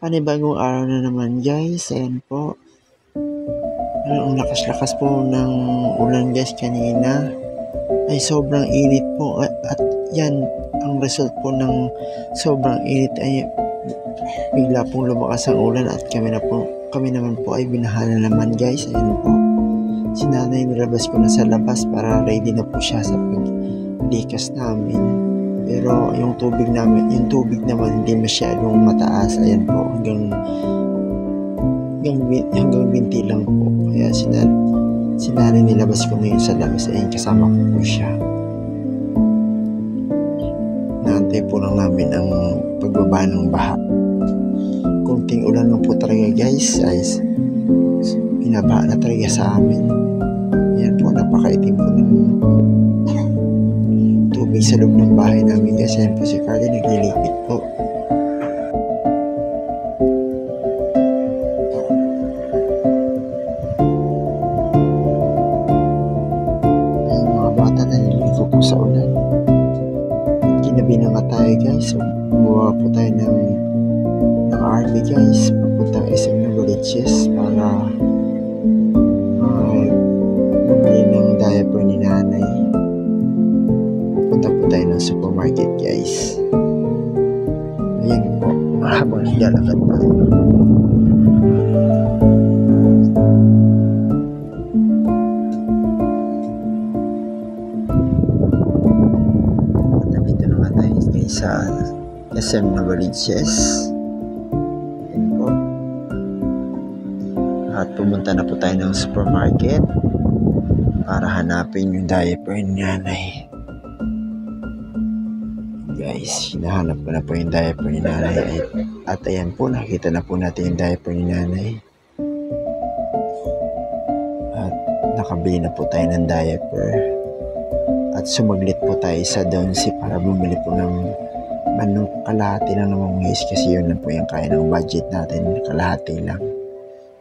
Panibagong araw na naman guys, ayan po. Ang lakas-lakas po ng ulan guys kanina. Ay sobrang init po at yan ang result po ng sobrang init ay bigla pong lumakas ang ulan at kami naman po ay binahala naman guys. Ayan po. Si nanay nilabas ko na sa labas para ready na po siya sa paglikas namin. Pero yung tubig naman hindi masyadong mataas. Ayan po, hanggang binti lang po. Kaya sinari nilabas ko ngayon sa labas. Ayan, kasama ko po siya. Naantay po lang namin ang pagbaba ng baha. Kunting ulan lang po talaga guys, ay binabaha na talaga sa amin. Ayan po, napakaitim po ng tubig sa loob ng bahay namin guys. Ayan po si Carly naglilipit po. Ayan, mga bata naliligo po sa ulan. Ginabi na nga tayo guys, so bumawa po tayo ng RV guys papuntang SM Novaliches para bumili ng diaper ni nanay. Punta po tayo ng supermarket guys. Ayan po, habang naglalakad tayo. Nandito naman tayo guys sa SM Novaliches. Ayan po. At pumunta na po tayo ng supermarket para hanapin yung diaper ni nanay. Guys, hinahanap ko na po yung diaper ni nanay at ayan po, nakita na po natin yung diaper ni nanay at nakabili na po tayo ng diaper at sumaglit po tayo sa Donsi para bumili po ng manok. Kalahati lang naman guys kasi yun lang po yung kaya ng budget natin, kalahati lang.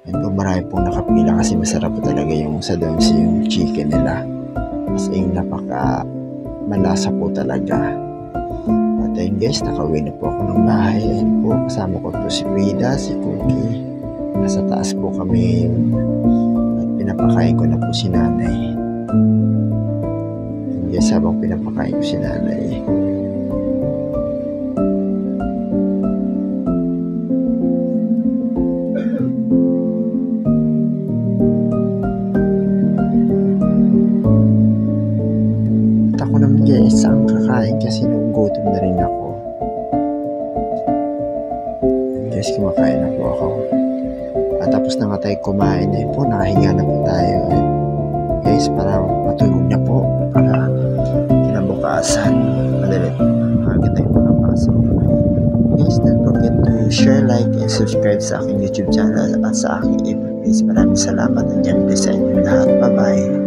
Yan po, marami pong nakapila kasi masarap po talaga yung sa Donsi, yung chicken nila kasi yung napaka malasa po talaga. At ayun guys, nakauwi na po ako ng bahay. Ayun po, kasama ko po si Frida, si Cookie. Nasa taas po kami at pinapakain ko na po si nanay. Ayun guys, habang pinapakain ko si nanay, at ako naman guys, ang kakain kasi gutom na rin ako. Guys, kumakain na po ako. At tapos na nga tayo kumain na po, nakahinga na po tayo. Guys, para matulog na po. Para kinabukasan. Madali. Agad tayo makapasok. Guys, don't forget to share, like, and subscribe sa aking YouTube channel at sa aking FB page. Maraming salamat. Nandiyan po sa inyo lahat. Bye-bye.